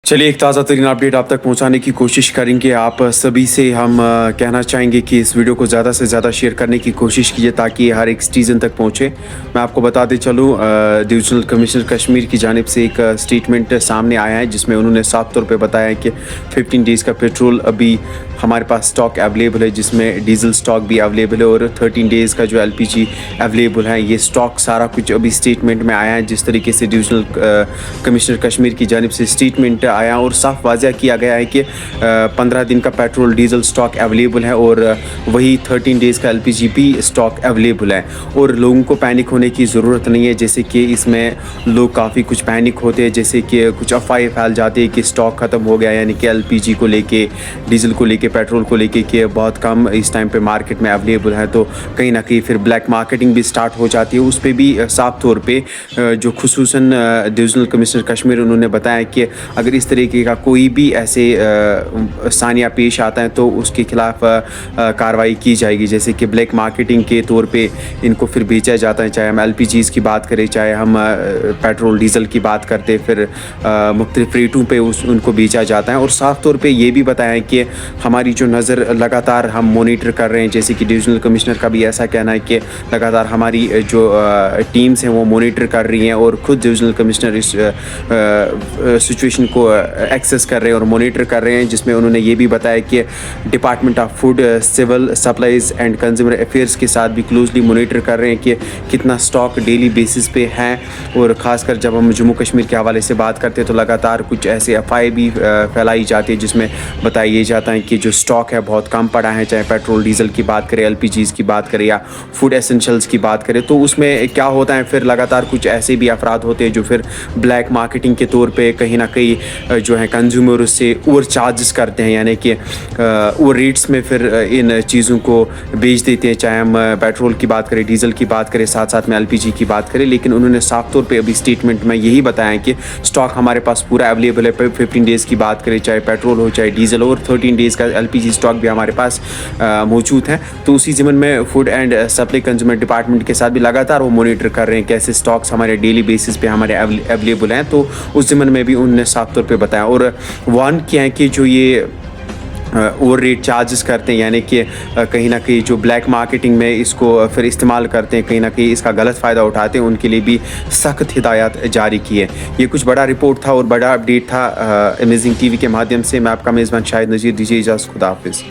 चलिए एक ताज़ा तरीन अपडेट आप तक पहुंचाने की कोशिश करेंगे। आप सभी से हम कहना चाहेंगे कि इस वीडियो को ज़्यादा से ज़्यादा शेयर करने की कोशिश कीजिए ताकि हर एक सिटीज़न तक पहुंचे। मैं आपको बताते चलूँ, डिविजनल कमिश्नर कश्मीर की जानिब से एक स्टेटमेंट सामने आया है जिसमें उन्होंने साफ तौर पे बताया है कि 15 डेज़ का पेट्रोल अभी हमारे पास स्टॉक अवेलेबल है, जिसमें डीजल स्टॉक भी अवेलेबल है और 13 डेज़ का जो LPG अवेलेबल है। ये स्टॉक सारा कुछ अभी स्टेटमेंट में आया है। जिस तरीके से डिविजनल कमिश्नर कश्मीर की जानिब से स्टेटमेंट आया और साफ वाज़ह किया गया है कि 15 दिन का पेट्रोल डीजल स्टॉक अवेलेबल है और वही 13 डेज़ का LPG भी स्टॉक अवेलेबल है और लोगों को पैनिक होने की ज़रूरत नहीं है। जैसे कि इसमें लोग काफ़ी कुछ पैनिक होते हैं, जैसे कि कुछ अफवाहें फैल जाती है कि स्टॉक ख़त्म हो गया, यानी कि LPG को लेके, डीजल को लेके, पेट्रोल को लेके कि बहुत कम इस टाइम पे मार्केट में अवेलेबल है। तो कहीं ना कहीं फिर ब्लैक मार्केटिंग भी स्टार्ट हो जाती है। उस पर भी साफ तौर पे जो खुसूसन डिविजनल कमिश्नर कश्मीर उन्होंने बताया कि अगर इस तरीके का कोई भी ऐसे सानिया पेश आता है तो उसके खिलाफ कार्रवाई की जाएगी। जैसे कि ब्लैक मार्केटिंग के तौर पे इनको फिर बेचा जाता है, चाहे हम LPGs की बात करें, चाहे हम पेट्रोल डीजल की बात करते, फिर मुख्तलिफ रेटों पे उनको बेचा जाता है। और साफ तौर पे ये भी बताया कि हमारी जो नज़र लगातार हम मोनीटर कर रहे हैं, जैसे कि डिविजनल कमिश्नर का भी ऐसा कहना है कि लगातार हमारी जो टीम्स हैं वो मोनीटर कर रही हैं और ख़ुद डिविजनल कमिश्नर इस सिचुएशन को एक्सेस कर रहे हैं और मोनीटर कर रहे हैं। जिसमें उन्होंने ये भी बताया कि department of food, civil supplies and consumer affairs के साथ भी क्लोजली मोनीटर कर रहे हैं कि कितना स्टॉक डेली बेसिस पे है। और ख़ासकर जब हम जम्मू कश्मीर के हवाले से बात करते हैं तो लगातार कुछ ऐसे अफवाहें भी फैलाई जाती है जिसमें बताया जाता है कि जो स्टॉक है बहुत कम पड़ा है, चाहे पेट्रोल डीजल की बात करें, LPGs की बात करें या फूड एसेंशियल्स की बात करें। तो उसमें क्या होता है, फिर लगातार कुछ ऐसे भी अफराद होते हैं जो फिर ब्लैक मार्केटिंग के तौर पे कहीं ना कहीं जो है कंज्यूमर उससे ओवर चार्जेस करते हैं, यानी कि ओवर रेट्स में फिर इन चीज़ों को बेच देते हैं, चाहे हम पेट्रोल की बात करें, डीजल की बात करें, साथ साथ में LPG की बात करें। लेकिन उन्होंने साफ तौर पे अभी स्टेटमेंट में यही बताया कि स्टॉक हमारे पास पूरा अवेलेबल है। 15 डेज़ की बात करें, चाहे पेट्रोल हो चाहे डीजल हो, और 13 डेज़ का LPG स्टॉक भी हमारे पास मौजूद है। तो उसी ज़िम्मन में food and supply consumer department के साथ भी लगातार वो मोनीटर कर रहे हैं कैसे स्टॉक्स हमारे डेली बेसिस पे हमारे अवेलेबल हैं। तो उस ज़िम्मन में भी उन्होंने साफ तौर पे बताया और वार्न किया है कि जो ये ओवर रेट चार्जेस करते हैं, यानी कि कहीं ना कहीं जो ब्लैक मार्केटिंग में इसको फिर इस्तेमाल करते हैं, कहीं ना कहीं इसका गलत फ़ायदा उठाते हैं, उनके लिए भी सख्त हिदायत जारी की है। ये कुछ बड़ा रिपोर्ट था और बड़ा अपडेट था अमेजिंग TV के माध्यम से। मैं आपका मेज़बान शाहिद नज़ीर, दीजिए इजाज़त, खुदा हाफिज़।